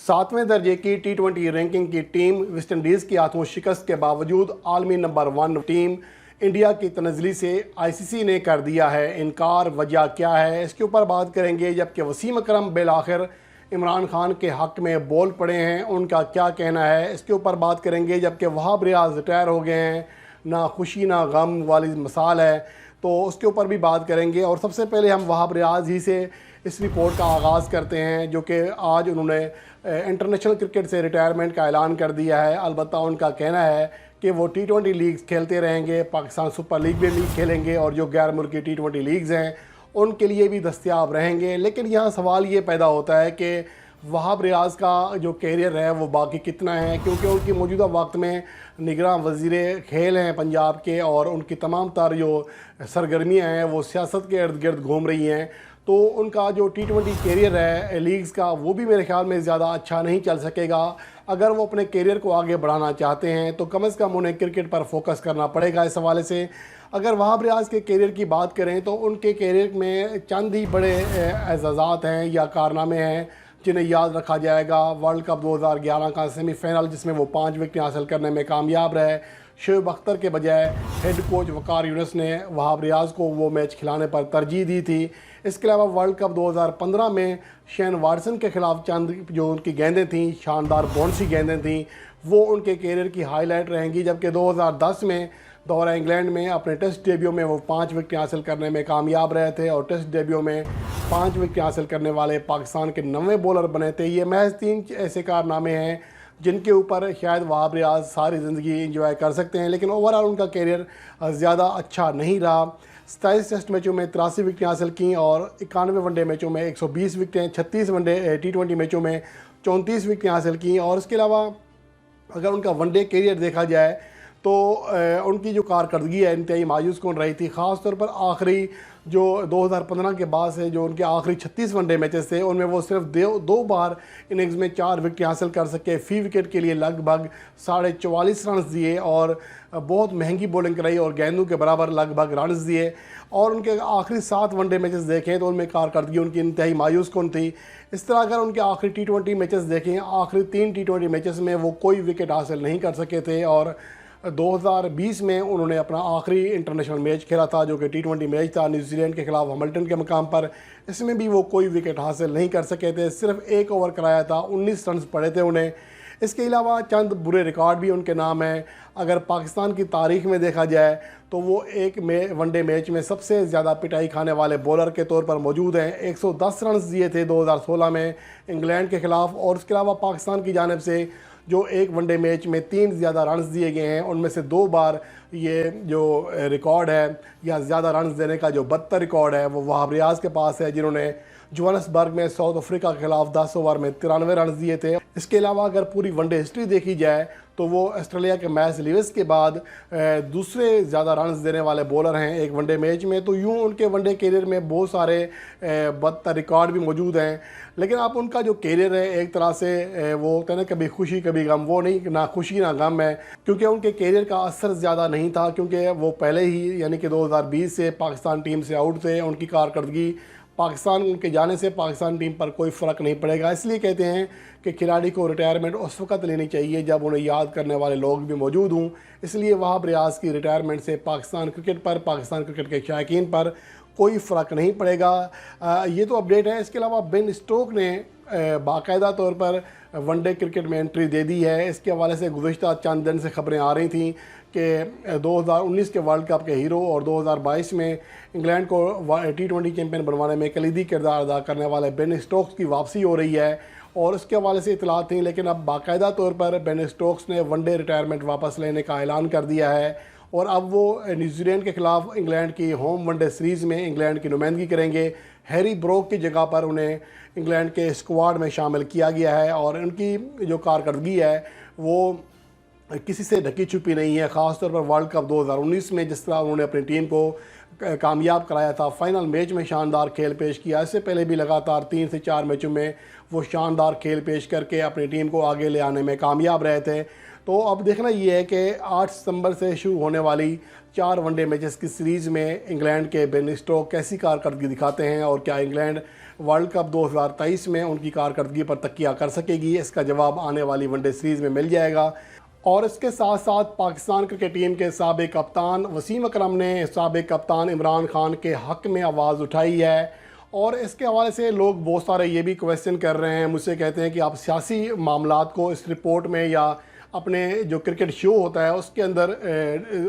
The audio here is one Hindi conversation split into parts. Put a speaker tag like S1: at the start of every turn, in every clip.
S1: 7वें दर्जे की टी20 रैंकिंग की टीम वेस्टइंडीज़ की हाथों शिकस्त के बावजूद आलमी नंबर 1 टीम इंडिया की तनज़ली से आईसीसी ने कर दिया है इनकार। वजह क्या है, इसके ऊपर बात करेंगे। जबकि वसीम अकरम बिल आखिर इमरान खान के हक़ में बोल पड़े हैं, उनका क्या कहना है, इसके ऊपर बात करेंगे। जबकि वहाब रियाज रिटायर हो गए हैं, ना खुशी ना गम वाली मिसाल है, तो उसके ऊपर भी बात करेंगे। और सबसे पहले हम वहाब रियाज ही से इस रिपोर्ट का आगाज़ करते हैं, जो कि आज उन्होंने इंटरनेशनल क्रिकेट से रिटायरमेंट का ऐलान कर दिया है। अलबत्ता उनका कहना है कि वो टी20 लीग्स खेलते रहेंगे, पाकिस्तान सुपर लीग भी लीग खेलेंगे और जो गैर मुल्की टी20 लीग्स हैं उनके लिए भी दस्तयाब रहेंगे। लेकिन यहाँ सवाल ये पैदा होता है कि वहाब रियाज का जो कैरियर है वो बाकी कितना है, क्योंकि उनकी मौजूदा वक्त में निगरान वज़ीर खेल हैं पंजाब के और उनकी तमाम तर जो सरगर्मियाँ हैं वो सियासत के इर्द गिर्द घूम रही हैं। तो उनका जो टी20 कैरियर है लीग्स का वो भी मेरे ख्याल में ज़्यादा अच्छा नहीं चल सकेगा। अगर वो अपने कैरियर को आगे बढ़ाना चाहते हैं तो कम से कम उन्हें क्रिकेट पर फोकस करना पड़ेगा। इस हवाले से अगर वहाब रियाज के कैरियर की बात करें तो उनके कैरियर में चंद ही बड़े एजाज़ात हैं या कारनामे हैं जिन्हें याद रखा जाएगा। वर्ल्ड कप 2011 का सेमीफाइनल जिसमें वो 5 विकेट हासिल करने में कामयाब रहे। शोएब अख्तर के बजाय हेड कोच वकार यूनुस ने वहाब रियाज को वो मैच खिलाने पर तरजीह दी थी। इसके अलावा वर्ल्ड कप 2015 में शेन वाटसन के ख़िलाफ़ चंद जो उनकी गेंदें थीं, शानदार बाउंसी गेंदें थीं, वो उनके कैरियर की हाईलाइट रहेंगी। जबकि 2010 में दौरा इंग्लैंड में अपने टेस्ट डेब्यू में वो 5 विकेट हासिल करने में कामयाब रहे थे और टेस्ट डेब्यू में 5 विकेट हासिल करने वाले पाकिस्तान के 9वें बॉलर बने थे। ये महज 3 ऐसे कारनामे हैं जिनके ऊपर शायद वहाब रियाज सारी ज़िंदगी इंजॉय कर सकते हैं, लेकिन ओवरऑल उनका कैरियर ज़्यादा अच्छा नहीं रहा। 27 टेस्ट मैचों में 83 विकेटें हासिल की और 91 वनडे मैचों में 120 विकेटें, 36 वनडे टी20 मैचों में 34 विकेटें हासिल की। और इसके अलावा अगर उनका वनडे कैरियर देखा जाए तो उनकी जो कारकर्दगी है इंतहाई मायूस कौन रही थी। ख़ास तौर पर आखिरी जो 2015 के बाद से जो उनके आखिरी 36 वनडे मैचेस थे उनमें वो सिर्फ 2 बार इनिंग्स में 4 विकेट हासिल कर सके। फ़ी विकेट के लिए लगभग 44.5 रन दिए और बहुत महंगी बॉलिंग कराई और गेंदों के बराबर लगभग रन दिए। और उनके आखिरी 7 वनडे मैचेस देखें तो उनमें कारकर्दगी उनकी इंतहाई मायूस कौन थी। इस तरह अगर उनके आखिरी टी20 मैचेस देखें, आखिरी 3 टी20 मैचेस में वो कोई विकेट हासिल नहीं कर सके थे। और 2020 में उन्होंने अपना आखिरी इंटरनेशनल मैच खेला था जो कि टी20 मैच था न्यूजीलैंड के ख़िलाफ़ हैमिल्टन के मकाम पर। इसमें भी वो कोई विकेट हासिल नहीं कर सके थे, सिर्फ 1 ओवर कराया था, 19 रन पड़े थे उन्हें। इसके अलावा चंद बुरे रिकॉर्ड भी उनके नाम हैं। अगर पाकिस्तान की तारीख में देखा जाए तो वो एक वनडे मैच में सबसे ज़्यादा पिटाई खाने वाले बॉलर के तौर पर मौजूद हैं। 110 रन दिए थे 2016 में इंग्लैंड के ख़िलाफ़। और उसके अलावा पाकिस्तान की जानिब से जो एक वनडे मैच में 3 ज़्यादा रन दिए गए हैं उनमें से 2 बार ये जो रिकॉर्ड है या ज़्यादा रन देने का जो बदतर रिकॉर्ड है वो वहाब रियाज के पास है, जिन्होंने जोहान्सबर्ग में साउथ अफ्रीका के खिलाफ 10 ओवर में 93 रन दिए थे। इसके अलावा अगर पूरी वनडे हिस्ट्री देखी जाए तो वो ऑस्ट्रेलिया के मैच लिविस के बाद दूसरे ज़्यादा रन देने वाले बॉलर हैं एक वनडे मैच में। तो यूँ उनके वनडे कैरियर में बहुत सारे बदतर रिकॉर्ड भी मौजूद हैं। लेकिन आप उनका जो कैरियर है एक तरह से वो कहते हैं कभी खुशी कभी गम, वो नहीं, ना खुशी ना गम है, क्योंकि उनके कैरियर का असर ज़्यादा नहीं था, क्योंकि वो पहले ही यानी कि 2020 से पाकिस्तान टीम से आउट थे। उनकी कारकर्दगी पाकिस्तान के जाने से पाकिस्तान टीम पर कोई फ़र्क नहीं पड़ेगा। इसलिए कहते हैं कि खिलाड़ी को रिटायरमेंट उस वक्त लेनी चाहिए जब उन्हें याद करने वाले लोग भी मौजूद हों। इसलिए वहाब रियाज की रिटायरमेंट से पाकिस्तान क्रिकेट पर, पाकिस्तान क्रिकेट के शायकीन पर कोई फ़र्क नहीं पड़ेगा। ये तो अपडेट है। इसके अलावा बेन स्टोक ने बाकायदा तौर पर वनडे क्रिकेट में एंट्री दे दी है। इसके हवाले से गुज़श्ता चंद दिन से खबरें आ रही थी कि 2019 के वर्ल्ड कप के हीरो और 2022 में इंग्लैंड को टी20 चैंपियन बनवाने में कलीदी किरदार अदा करने वाले बेन स्टोक्स की वापसी हो रही है और उसके हवाले से इतलात थी। लेकिन अब बाकायदा तौर पर बेन स्टोक्स ने वनडे रिटायरमेंट वापस लेने का ऐलान कर दिया है और अब वो न्यूजीलैंड के ख़िलाफ़ इंग्लैंड की होम वनडे सीरीज़ में इंग्लैंड की नुमाइंदगी करेंगे। हैरी ब्रोक की जगह पर उन्हें इंग्लैंड के स्क्वाड में शामिल किया गया है और उनकी जो कारकर्दगी है वो किसी से ढकी छुपी नहीं है। ख़ास तौर पर वर्ल्ड कप 2019 में जिस तरह उन्होंने अपनी टीम को कामयाब कराया था, फाइनल मैच में शानदार खेल पेश किया। इससे पहले भी लगातार 3 से 4 मैचों में वो शानदार खेल पेश करके अपनी टीम को आगे ले आने में कामयाब रहे थे। तो अब देखना ये है कि 8 सितंबर से शुरू होने वाली 4 वनडे मैचेस की सीरीज़ में इंग्लैंड के बेन स्टोक कैसी कारकर्दगी दिखाते हैं और क्या इंग्लैंड वर्ल्ड कप 2023 में उनकी कारकर्दगी पर तकिया कर सकेगी, इसका जवाब आने वाली वनडे सीरीज़ में मिल जाएगा। और इसके साथ साथ पाकिस्तान क्रिकेट टीम के साबिक कप्तान वसीम अकरम ने साबिक कप्तान इमरान खान के हक़ में आवाज़ उठाई है। और इसके हवाले से लोग बहुत सारे ये भी क्वेश्चन कर रहे हैं, मुझसे कहते हैं कि आप सियासी मामलात को इस रिपोर्ट में या अपने जो क्रिकेट शो होता है उसके अंदर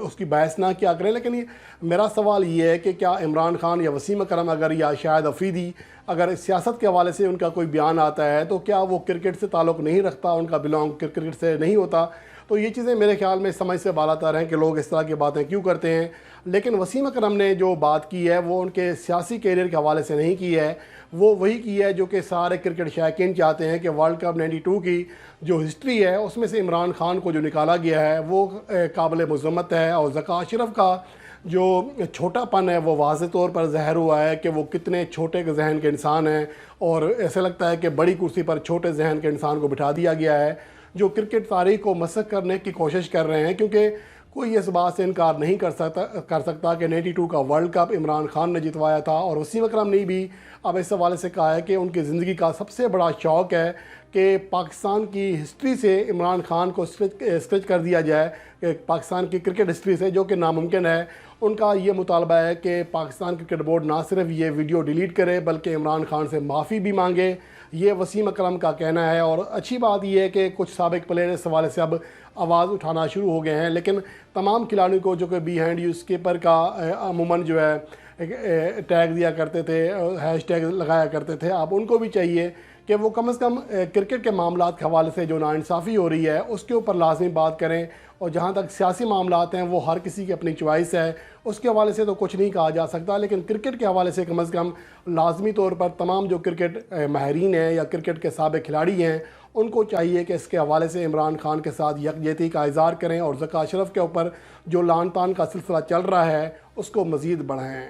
S1: उसकी बहस ना किया करें। लेकिन मेरा सवाल ये है कि क्या इमरान खान या वसीम अकरम अगर या शायद अफरीदी अगर सियासत के हवाले से उनका कोई बयान आता है तो क्या वो क्रिकेट से ताल्लुक़ नहीं रखता, उनका बिलोंग क्रिकेट से नहीं होता? तो ये चीज़ें मेरे ख्याल में समझ से बालातर हैं कि लोग इस तरह की बातें क्यों करते हैं। लेकिन वसीम अकरम ने जो बात की है वो उनके सियासी कैरियर के हवाले से नहीं की है, वो वही की है जो कि सारे क्रिकेट शायकीन चाहते हैं कि वर्ल्ड कप 92 की जो हिस्ट्री है उसमें से इमरान खान को जो निकाला गया है वो काबिल मज़म्मत है। और ज़का अशरफ का जो छोटापन है वो वाज़े तौर पर ज़ाहिर हुआ है कि वो कितने छोटे जहन के इंसान हैं, और ऐसे लगता है कि बड़ी कुर्सी पर छोटे जहन के इंसान को बिठा दिया गया है जो क्रिकेट तारीख को मसक करने की कोशिश कर रहे हैं। क्योंकि कोई इस बात से इनकार नहीं कर सकता कि 92 का वर्ल्ड कप इमरान खान ने जितवाया था। और वसीम अकरम ने भी अब इस हवाले से कहा है कि उनकी ज़िंदगी का सबसे बड़ा शौक़ है कि पाकिस्तान की हिस्ट्री से इमरान खान को स्केच कर दिया जाए, कि पाकिस्तान की क्रिकेट हिस्ट्री से, जो कि नामुमकिन है। उनका ये मुतालबा है कि पाकिस्तान क्रिकेट बोर्ड ना सिर्फ ये वीडियो डिलीट करे बल्कि इमरान खान से माफ़ी भी मांगे, ये वसीम अकरम का कहना है। और अच्छी बात यह है कि कुछ साबिक प्लेयर इस हवाले से अब आवाज़ उठाना शुरू हो गए हैं। लेकिन तमाम खिलाड़ियों को जो कि बिहाइंड यू स्कीपर का अमूमन जो है टैग दिया करते थे, हैश टैग लगाया करते थे, अब उनको भी चाहिए कि वो कम से कम क्रिकेट के मामलात के हवाले से जो नाइंसाफ़ी हो रही है उसके ऊपर लाजमी बात करें। और जहाँ तक सियासी मामलात हैं वो हर किसी की अपनी चॉइस है, उसके हवाले से तो कुछ नहीं कहा जा सकता। लेकिन क्रिकेट के हवाले से कम लाजमी तौर पर तमाम जो क्रिकेट माहिरीन हैं या क्रिकेट के साबिक खिलाड़ी हैं उनको चाहिए कि इसके हवाले से इमरान खान के साथ यकजहती का इज़हार करें और ज़का अशरफ के ऊपर जो लान तान का सिलसिला चल रहा है उसको मज़ीद बढ़ाएँ।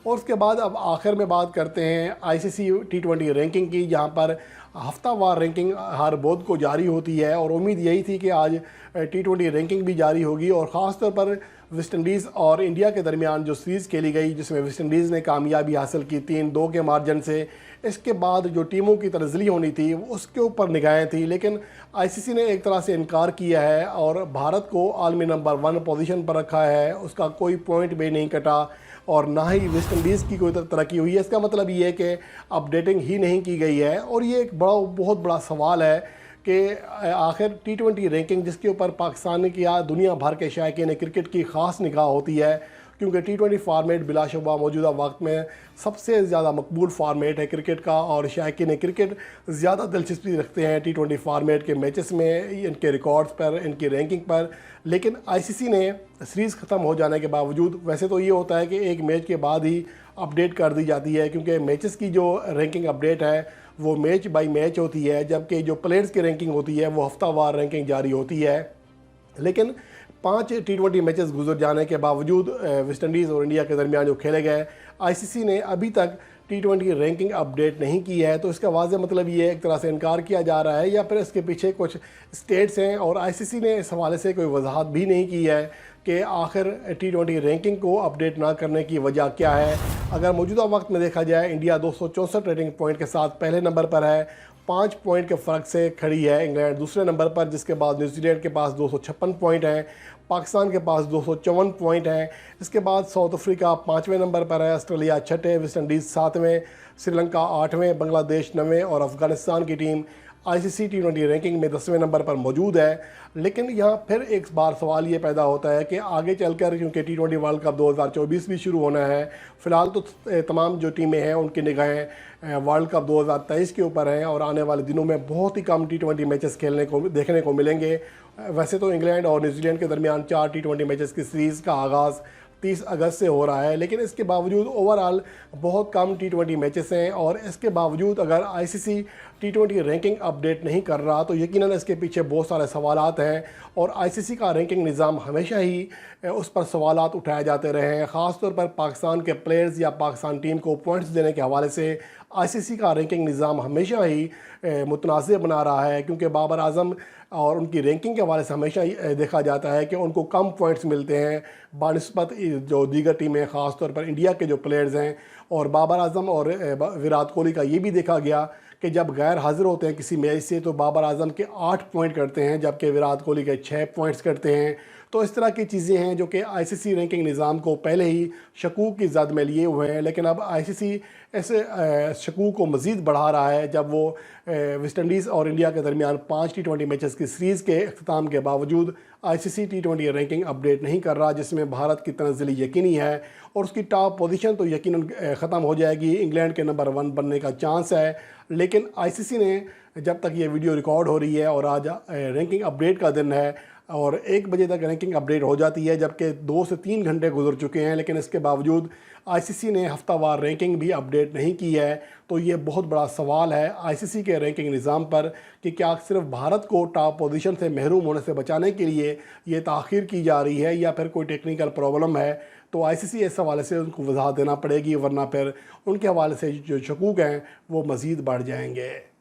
S1: और उसके बाद अब आखिर में बात करते हैं ICC T20 रैंकिंग की, जहां पर हफ्तावार रैंकिंग हर बुध को जारी होती है। और उम्मीद यही थी कि आज T20 रैंकिंग भी जारी होगी। और ख़ास तौर पर वेस्ट इंडीज़ और इंडिया के दरमियान जो सीरीज़ खेली गई जिसमें वेस्ट इंडीज़ ने कामयाबी हासिल की 3-2 के मार्जिन से, इसके बाद जो टीमों की तनज़ली होनी थी उसके ऊपर निगाहें थी। लेकिन ICC ने एक तरह से इनकार किया है और भारत को आलमी नंबर 1 पोजीशन पर रखा है, उसका कोई पॉइंट भी नहीं कटा और ना ही वेस्ट इंडीज़ की कोई तरक्की हुई है। इसका मतलब ये है कि अपडेटिंग ही नहीं की गई है। और ये एक बहुत बड़ा सवाल है कि आखिर T20 रैंकिंग जिसके ऊपर पाकिस्तान की या दुनिया भर के शायकीन क्रिकेट की ख़ास निगाह होती है, क्योंकि T20 फार्मेट बिलाशुबा मौजूदा वक्त में सबसे ज़्यादा मकबूल फार्मेट है क्रिकेट का, और शायकीन क्रिकेट ज़्यादा दिलचस्पी रखते हैं T20 फार्मेट के मैचेस में, इनके रिकॉर्ड्स पर, इनकी रैंकिंग पर। लेकिन ICC ने सीरीज़ ख़त्म हो जाने के बावजूद, वैसे तो ये होता है कि एक मैच के बाद ही अपडेट कर दी जाती है क्योंकि मैचेस की जो रैंकिंग अपडेट है वो मैच बाय मैच होती है, जबकि जो प्लेयर्स की रैंकिंग होती है वो हफ्तावार रैंकिंग जारी होती है। लेकिन 5 T20 मैचेस गुजर जाने के बावजूद वेस्ट इंडीज़ और इंडिया के दरमियान जो खेले गए, ICC ने अभी तक T20 रैंकिंग अपडेट नहीं की है। तो इसका वाज़ेह मतलब ये एक तरह से इनकार किया जा रहा है या फिर इसके पीछे कुछ स्टेट्स हैं, और ICC ने इस हवाले से कोई वजाहत भी नहीं की है कि आखिर T20 रैंकिंग को अपडेट ना करने की वजह क्या है। अगर मौजूदा वक्त में देखा जाए, इंडिया 264 रेटिंग पॉइंट के साथ पहले नंबर पर है, 5 पॉइंट के फ़र्क से खड़ी है। इंग्लैंड दूसरे नंबर पर, जिसके बाद न्यूजीलैंड के पास 256 पॉइंट हैं, पाकिस्तान के पास 254 पॉइंट हैं। इसके बाद साउथ अफ्रीका 5वें नंबर पर है, ऑस्ट्रेलिया 6ठे, वेस्ट इंडीज़ 7वें, श्रीलंका 8वें, बांग्लादेश 9वें और अफ़गानिस्तान की टीम ICC T20 रैंकिंग में 10वें नंबर पर मौजूद है। लेकिन यहाँ फिर एक बार सवाल ये पैदा होता है कि आगे चलकर, क्योंकि T20 वर्ल्ड कप 2024 भी शुरू होना है, फ़िलहाल तो तमाम जो टीमें हैं उनकी निगाहें वर्ल्ड कप 2023 के ऊपर हैं और आने वाले दिनों में बहुत ही कम T20 मैचेस देखने को मिलेंगे। वैसे तो इंग्लैंड और न्यूजीलैंड के दरमियान 4 T20 मैचेस की सीरीज़ का आगाज़ 30 अगस्त से हो रहा है, लेकिन इसके बावजूद ओवरऑल बहुत कम T20 मैचेस हैं। और इसके बावजूद अगर ICC T20 रैंकिंग अपडेट नहीं कर रहा तो यकीनन इसके पीछे बहुत सारे सवालात हैं, और ICC का रैंकिंग निज़ाम हमेशा ही उस पर सवालात उठाए जाते रहे हैं। ख़ास तौर पर पाकिस्तान के प्लेयर्स या पाकिस्तान टीम को पॉइंट्स देने के हवाले से ICC का रैंकिंग निज़ाम हमेशा ही मुतनाज़ बना रहा है, क्योंकि बाबर आज़म और उनकी रैंकिंग के हवाले से हमेशा ही देखा जाता है कि उनको कम पॉइंट्स मिलते हैं बानिस्बत जो दीगर टीमें, ख़ास तौर पर इंडिया के जो प्लेयर्स हैं और बाबर आजम और विराट कोहली का ये भी देखा गया कि जब गैर हाजिर होते हैं किसी मैच से तो बाबर आजम के 8 पॉइंट करते हैं जबकि विराट कोहली के 6 पॉइंट्स करते हैं। तो इस तरह की चीज़ें हैं जो कि आईसीसी रैंकिंग निज़ाम को पहले ही शकूक की जद में लिए हुए हैं, लेकिन अब आईसीसी ऐसे शकूक को मज़ीद बढ़ा रहा है जब वो वेस्ट इंडीज़ और इंडिया के दरमियान 5 T20 मैचेस की सीरीज़ के अख्ताम के बावजूद आईसीसी T20 रैंकिंग अपडेट नहीं कर रहा, जिसमें भारत की तनज़्ज़ुली यकीनी है और उसकी टॉप पोजीशन तो यकीनन ख़त्म हो जाएगी। इंग्लैंड के नंबर 1 बनने का चांस है, लेकिन आईसीसी ने जब तक ये वीडियो रिकॉर्ड हो रही है और आज रैंकिंग अपडेट का दिन है और 1 बजे तक रैंकिंग अपडेट हो जाती है, जबकि 2 से 3 घंटे गुजर चुके हैं, लेकिन इसके बावजूद आईसीसी ने हफ्तावार रैंकिंग भी अपडेट नहीं की है। तो ये बहुत बड़ा सवाल है आईसीसी के रैंकिंग निज़ाम पर कि क्या सिर्फ भारत को टॉप पोजीशन से महरूम होने से बचाने के लिए ये ताख़ीर की जा रही है या फिर कोई टेक्निकल प्रॉब्लम है। तो आईसीसी इस हवाले से उनको वजाहत देना पड़ेगी, वरना फिर उनके हवाले से जो शकूक हैं वो मज़ीद बढ़ जाएंगे।